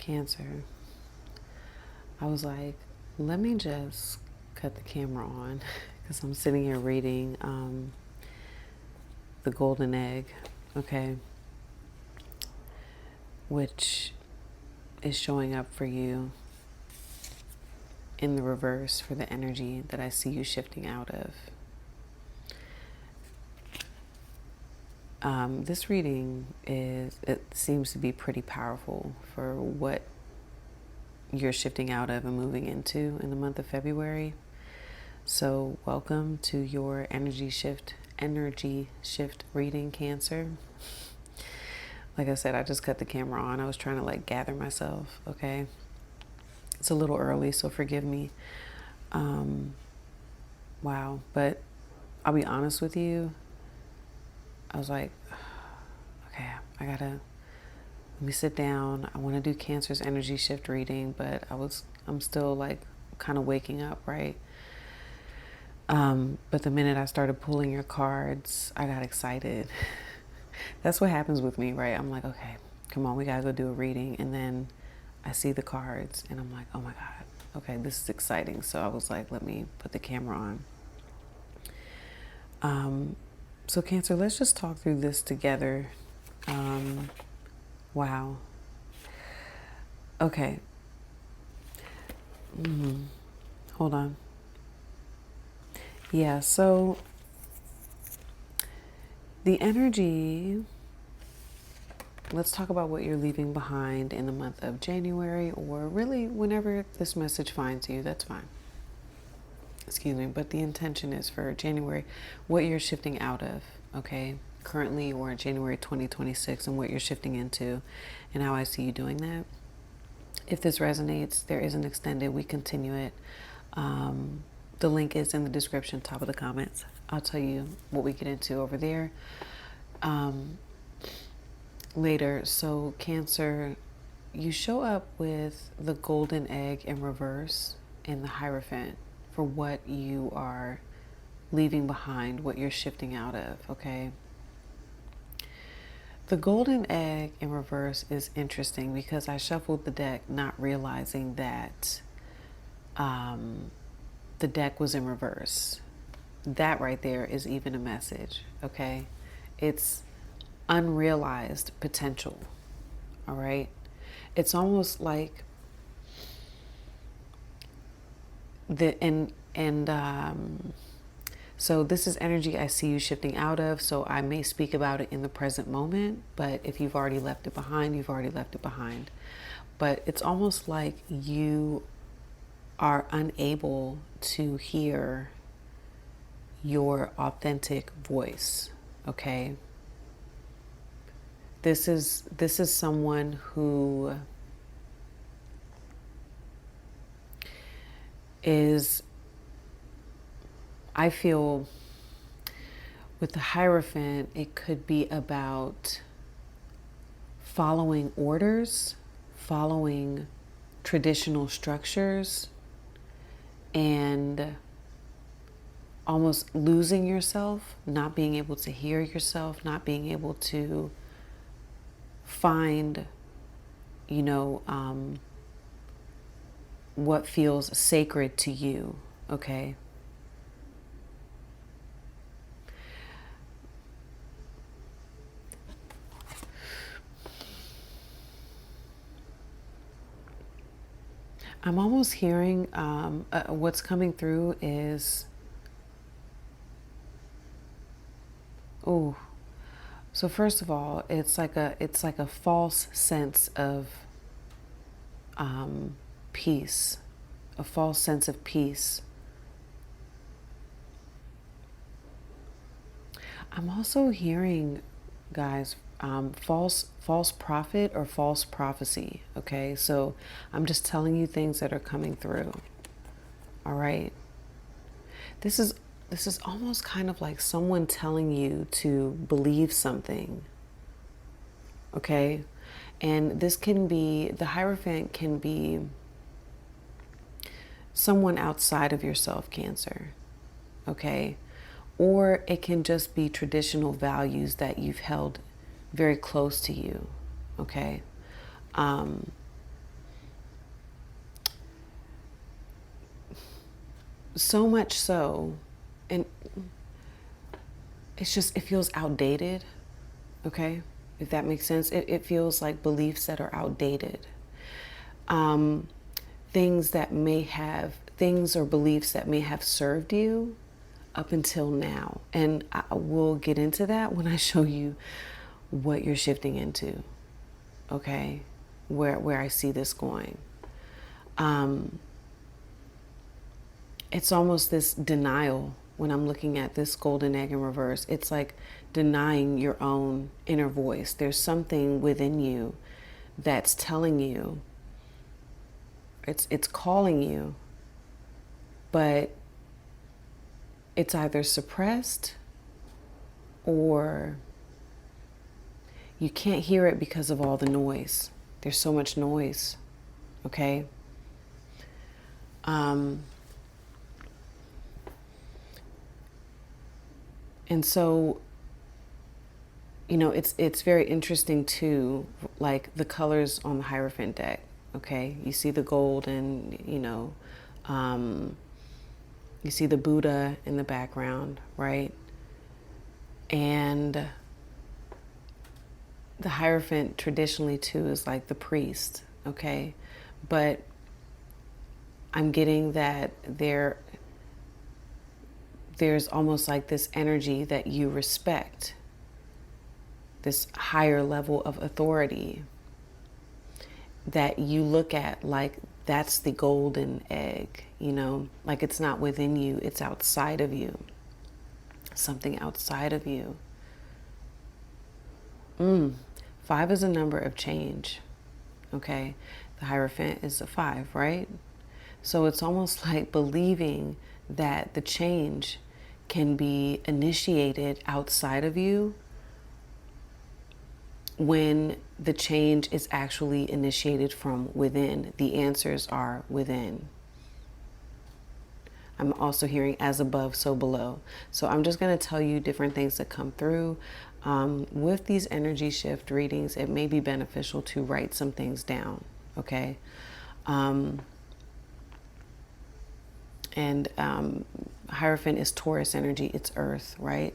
Cancer, I was like, let me just cut the camera on because I'm sitting here reading The Golden Egg, okay, which is showing up for you in the reverse for the energy that I see you shifting out of. This reading it seems to be pretty powerful for what you're shifting out of and moving into in the month of February. So welcome to your energy shift reading, Cancer. Like I said, I just cut the camera on. I was trying to gather myself, okay? It's a little early, so forgive me. Wow, but I'll be honest with you. I was like, okay, let me sit down. I want to do Cancer's energy shift reading, but I'm still kind of waking up, right? But the minute I started pulling your cards, I got excited. That's what happens with me, right? I'm like, okay, come on, we gotta go do a reading. And then I see the cards and I'm like, oh my God, okay, this is exciting. So I was like, let me put the camera on. So Cancer, let's just talk through this together. Wow. Okay. Hold on. Yeah, so the energy, let's talk about what you're leaving behind in the month of January, or really whenever this message finds you, that's fine. Excuse me, but the intention is for January, what you're shifting out of, okay? Currently, or January 2026, and what you're shifting into, and how I see you doing that. If this resonates, there is an extended, we continue it. The link is in the description, top of the comments. I'll tell you what we get into over there later. So Cancer, you show up with the golden egg in reverse in the Hierophant for what you are leaving behind, what you're shifting out of, okay? The golden egg in reverse is interesting because I shuffled the deck not realizing that the deck was in reverse. That right there is even a message, okay? It's unrealized potential, all right? It's almost like so this is energy I see you shifting out of, so I may speak about it in the present moment, but if you've already left it behind, you've already left it behind. But it's almost like you are unable to hear your authentic voice, okay? This is someone who is, I feel with the Hierophant, it could be about following orders, following traditional structures, and almost losing yourself, not being able to hear yourself, not being able to find, what feels sacred to you, okay? I'm almost hearing what's coming through is, oh, so first of all, it's like a false sense of peace, a false sense of peace. I'm also hearing, guys, false prophet or false prophecy. Okay, so I'm just telling you things that are coming through. All right, this is almost kind of like someone telling you to believe something. Okay, and this can be, the Hierophant can be someone outside of yourself, Cancer. Okay, or it can just be traditional values that you've held very close to you, okay? So much so, and it feels outdated, okay? If that makes sense. It feels like beliefs that are outdated. Um, things or beliefs that may have served you up until now. And I will get into that when I show you what you're shifting into, okay? Where I see this going. It's almost this denial when I'm looking at this golden egg in reverse. It's like denying your own inner voice. There's something within you that's telling you, it's calling you, but it's either suppressed or you can't hear it because of all the noise. There's so much noise, okay? And so, it's very interesting too, like the colors on the Hierophant deck, okay? You see the gold and, you see the Buddha in the background, right? And the Hierophant traditionally too is like the priest, okay? But I'm getting that there's almost like this energy that you respect, this higher level of authority that you look at like that's the golden egg, like it's not within you, it's outside of you, something outside of you. 5 is a number of change, okay? The Hierophant is a 5, right? So it's almost like believing that the change can be initiated outside of you when the change is actually initiated from within. The answers are within. I'm also hearing as above, so below. So I'm just going to tell you different things that come through. With these energy shift readings, it may be beneficial to write some things down, okay? And Hierophant is Taurus energy, it's earth, right?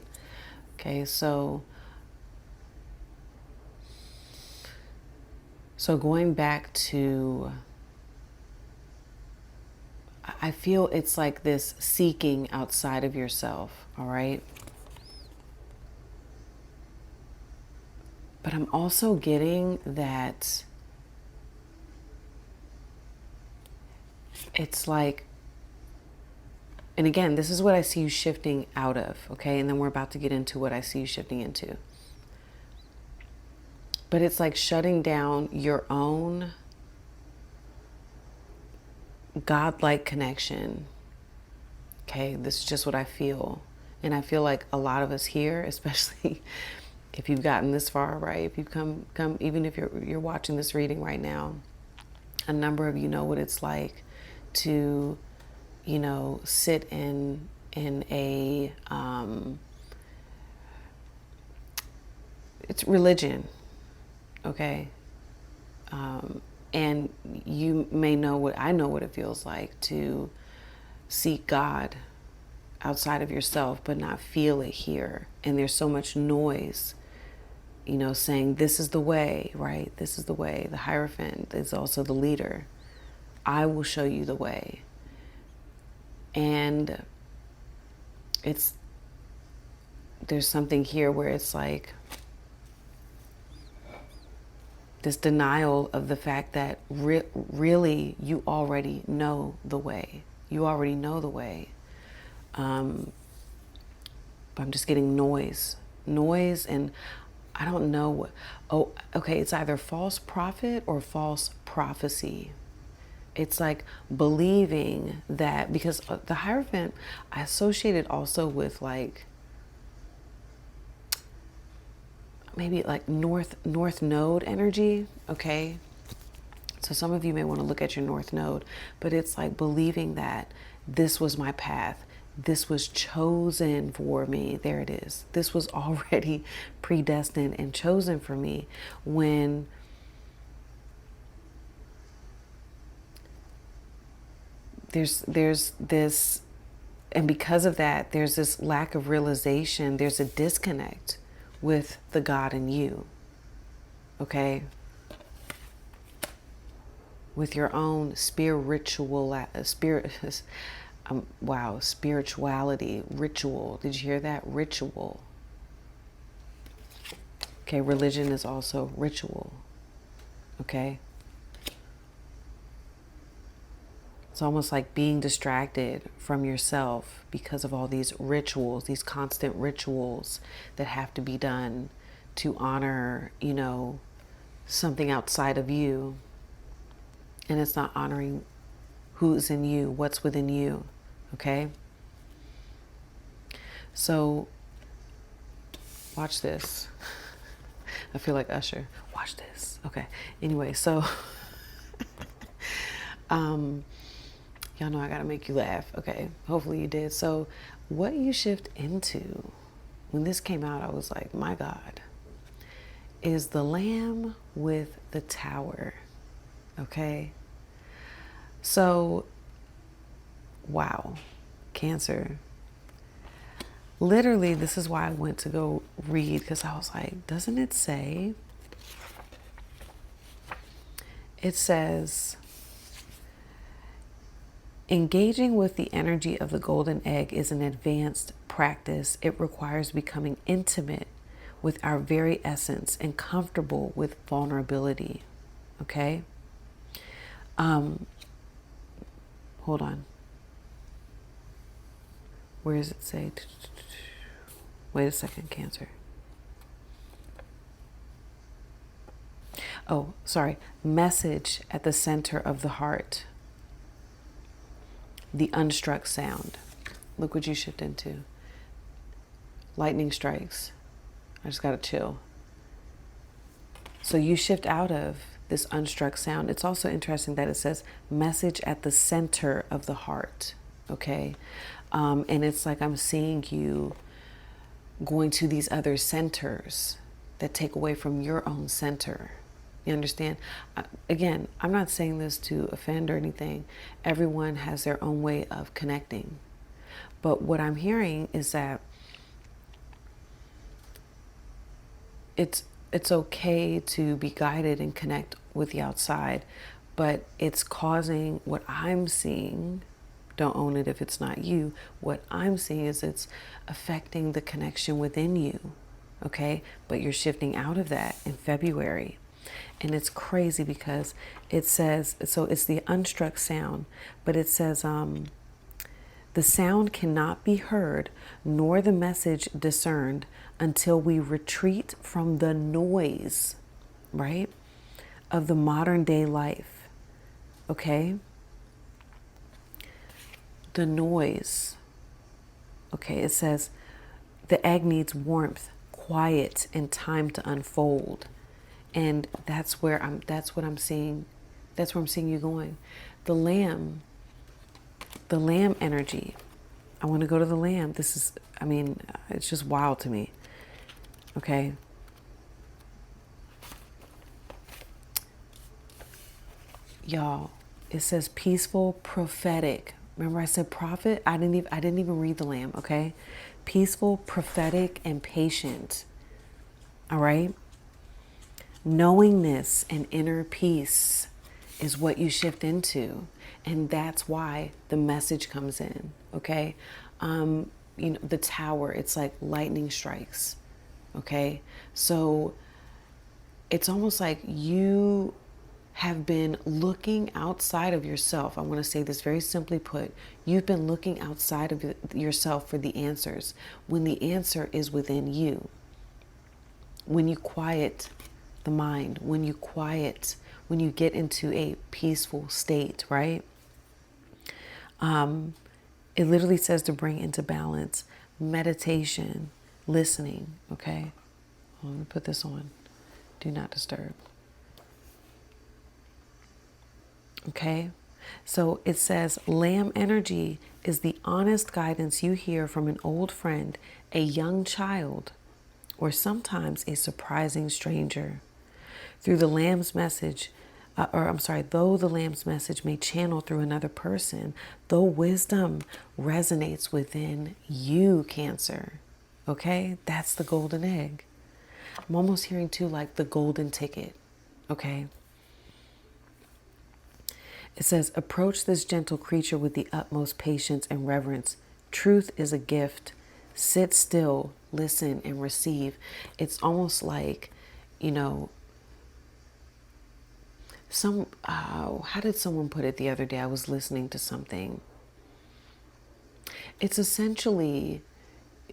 Okay, so going back to, I feel it's like this seeking outside of yourself, all right? But I'm also getting that it's like, and again, this is what I see you shifting out of, okay? And then we're about to get into what I see you shifting into. But it's like shutting down your own godlike connection. Okay, this is just what I feel. And I feel like a lot of us here, especially if you've gotten this far, right? If you've come, even if you're watching this reading right now, a number of you know what it's like to, sit in a, it's religion, okay? And you may know I know what it feels like to seek God outside of yourself, but not feel it here. And there's so much noise, saying this is the way, right? This is the way. The Hierophant is also the leader. I will show you the way. And there's something here where it's like this denial of the fact that really you already know the way. You already know the way. But I'm just getting noise, and I don't know what, okay, it's either false prophet or false prophecy. It's like believing that, because the Hierophant, I associate it also with like, maybe like north node energy, okay? So some of you may want to look at your north node, but it's like believing that this was my path. This was chosen for me. There it is. This was already predestined and chosen for me, when there's this And because of that, there's this lack of realization. There's a disconnect with the God in you. Okay? With your own spirituality, ritual. Did you hear that? Ritual. Okay, religion is also ritual. Okay? It's almost like being distracted from yourself because of all these rituals, these constant rituals that have to be done to honor, something outside of you. And it's not honoring who's in you, what's within you. Okay? So, watch this. I feel like Usher. Watch this. Okay. Anyway, so y'all know I gotta make you laugh. Okay. Hopefully you did. So what you shift into, when this came out, I was like, my God, is the Lamb with the tower. Okay. So, wow. Cancer. Literally, this is why I went to go read, because I was like, doesn't it say? It says, engaging with the energy of the golden egg is an advanced practice. It requires becoming intimate with our very essence and comfortable with vulnerability. Okay? Hold on. Where does it say? Wait a second, Cancer. Oh, sorry. Message at the center of the heart. The unstruck sound. Look what you shift into. Lightning strikes. I just gotta chill. So you shift out of this unstruck sound. It's also interesting that it says message at the center of the heart. Okay? And it's like I'm seeing you going to these other centers that take away from your own center. You understand? Again, I'm not saying this to offend or anything. Everyone has their own way of connecting. But what I'm hearing is that it's okay to be guided and connect with the outside, but it's causing what I'm seeing. Don't own it if it's not you. What I'm seeing is it's affecting the connection within you. Okay? But you're shifting out of that in February. And it's crazy because it says, so it's the unstruck sound, but it says, the sound cannot be heard nor the message discerned until we retreat from the noise, right, of the modern day life. Okay? The noise. Okay, it says the egg needs warmth, quiet, and time to unfold. And that's what I'm seeing. That's where I'm seeing you going. The lamb energy. I want to go to the lamb. It's just wild to me. Okay. Y'all, it says peaceful, prophetic. Remember I said prophet? I didn't even read the lamb, okay? Peaceful, prophetic, and patient. All right? Knowingness and inner peace is what you shift into. And that's why the message comes in, okay? The tower, it's like lightning strikes, okay? So it's almost like you have been looking outside of yourself. I want to say this very simply put. You've been looking outside of yourself for the answers when the answer is within you. When you quiet the mind, when you get into a peaceful state, right? It literally says to bring into balance meditation, listening, okay? I'm going to put this on. Do not disturb. Okay? So it says lamb energy is the honest guidance you hear from an old friend, a young child, or sometimes a surprising stranger. Through the lamb's message, though the Lamb's message may channel through another person, though wisdom resonates within you, Cancer. Okay? That's the golden egg. I'm almost hearing too like the golden ticket. Okay? It says, approach this gentle creature with the utmost patience and reverence. Truth is a gift. Sit still, listen, and receive. It's almost like, you know, how did someone put it the other day? I was listening to something. It's essentially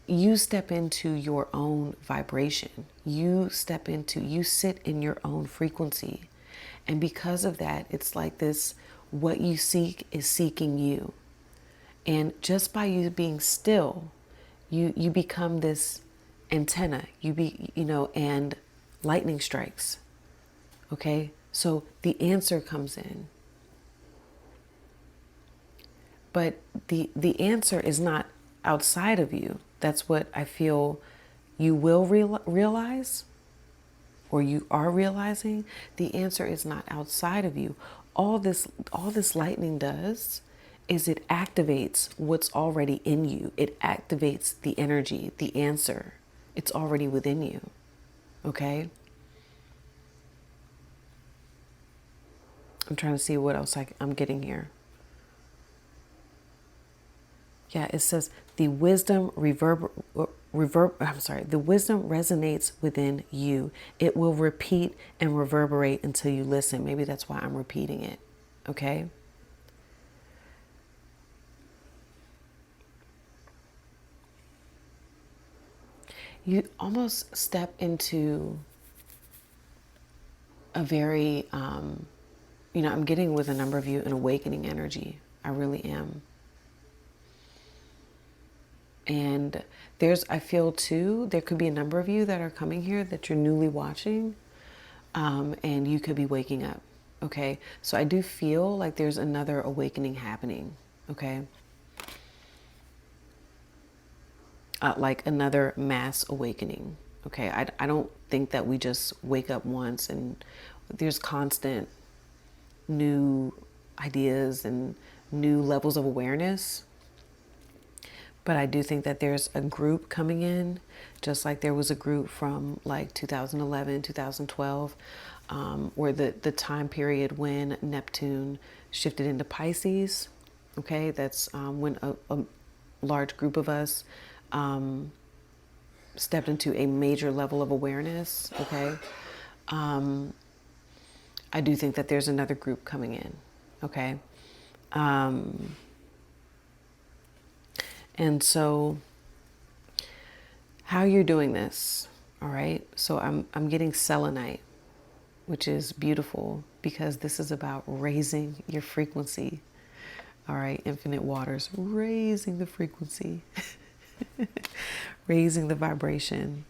you step into your own vibration. You sit in your own frequency. And because of that, it's like this, what you seek is seeking you. And just by you being still, you become this antenna, and lightning strikes. Okay? So the answer comes in. But the answer is not outside of you. That's what I feel you will realize, or you are realizing. The answer is not outside of you. All this lightning does is it activates what's already in you. It activates the energy, the answer. It's already within you. Okay? I'm trying to see what else I'm getting here. Yeah, it says the wisdom the wisdom resonates within you. It will repeat and reverberate until you listen. Maybe that's why I'm repeating it. Okay? You almost step into a very, I'm getting with a number of you an awakening energy. I really am. And I feel too, there could be a number of you that are coming here that you're newly watching, and you could be waking up. Okay. So I do feel like there's another awakening happening. Okay. Like another mass awakening. Okay. I don't think that we just wake up once and there's constant new ideas and new levels of awareness. But I do think that there's a group coming in, just like there was a group from like 2011, 2012, or the time period when Neptune shifted into Pisces. Okay, that's when a large group of us stepped into a major level of awareness. Okay, I do think that there's another group coming in. Okay. And so how you're doing this, all right? So I'm getting selenite, which is beautiful because this is about raising your frequency. All right, infinite waters, raising the frequency, raising the vibration.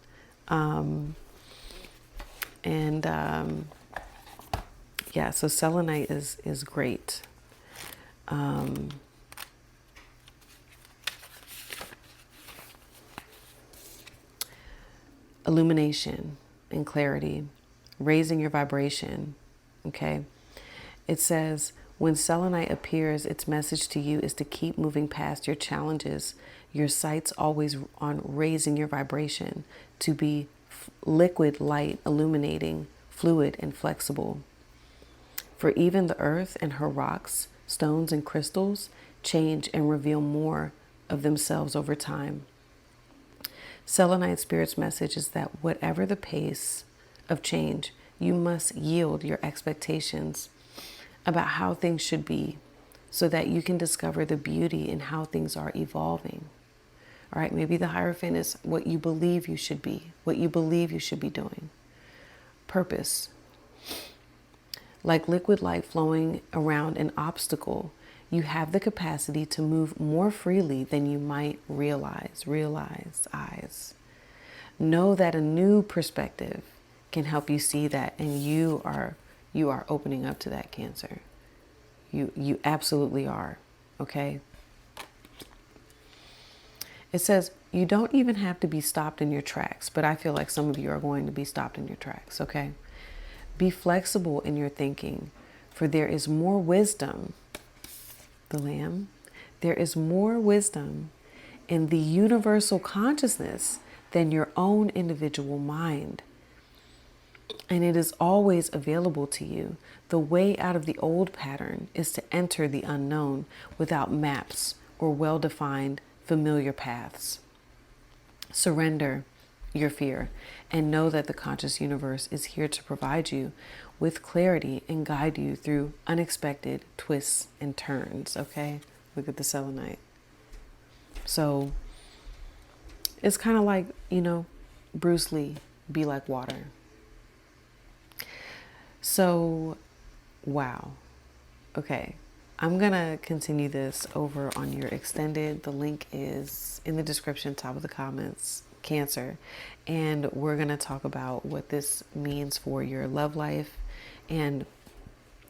Yeah, so selenite is great. Illumination and clarity, raising your vibration. Okay. It says, when selenite appears, its message to you is to keep moving past your challenges. Your sight's always on raising your vibration, to be liquid, light, illuminating, fluid, and flexible. For even the earth and her rocks, stones, and crystals change and reveal more of themselves over time. Selenite Spirit's message is that whatever the pace of change, you must yield your expectations about how things should be so that you can discover the beauty in how things are evolving. All right, maybe the Hierophant is what you believe you should be, what you believe you should be doing. Purpose. Like liquid light flowing around an obstacle, you have the capacity to move more freely than you might realize. Eyes. Know that a new perspective can help you see that, and you are opening up to that, Cancer. You absolutely are. Okay. It says you don't even have to be stopped in your tracks, but I feel like some of you are going to be stopped in your tracks. Okay. Be flexible in your thinking. For there is more wisdom, the Lamb, there is more wisdom in the universal consciousness than your own individual mind. And it is always available to you. The way out of the old pattern is to enter the unknown without maps or well-defined familiar paths. Surrender your fear and know that the conscious universe is here to provide you with clarity and guide you through unexpected twists and turns. Okay, look at the selenite. So it's kind of like, Bruce Lee, be like water. So, wow. Okay, I'm gonna continue this over on your extended. The link is in the description, top of the comments, Cancer. And we're gonna talk about what this means for your love life. And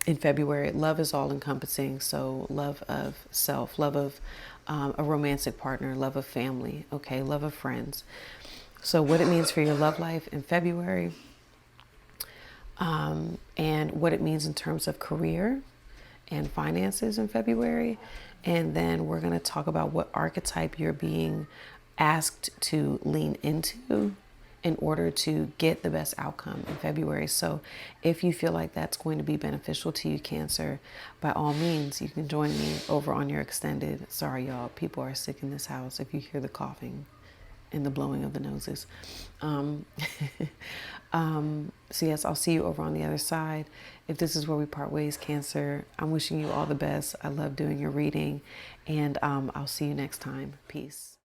in February, love is all encompassing. So love of self, love of a romantic partner, love of family, okay, love of friends. So what it means for your love life in February, and what it means in terms of career and finances in February. And then we're going to talk about what archetype you're being asked to lean into in order to get the best outcome in February. So if you feel like that's going to be beneficial to you, Cancer, by all means, you can join me over on your extended. Sorry, y'all, people are sick in this house. If you hear the coughing and the blowing of the noses. So yes, I'll see you over on the other side. If this is where we part ways, Cancer, I'm wishing you all the best. I love doing your reading, and I'll see you next time. Peace.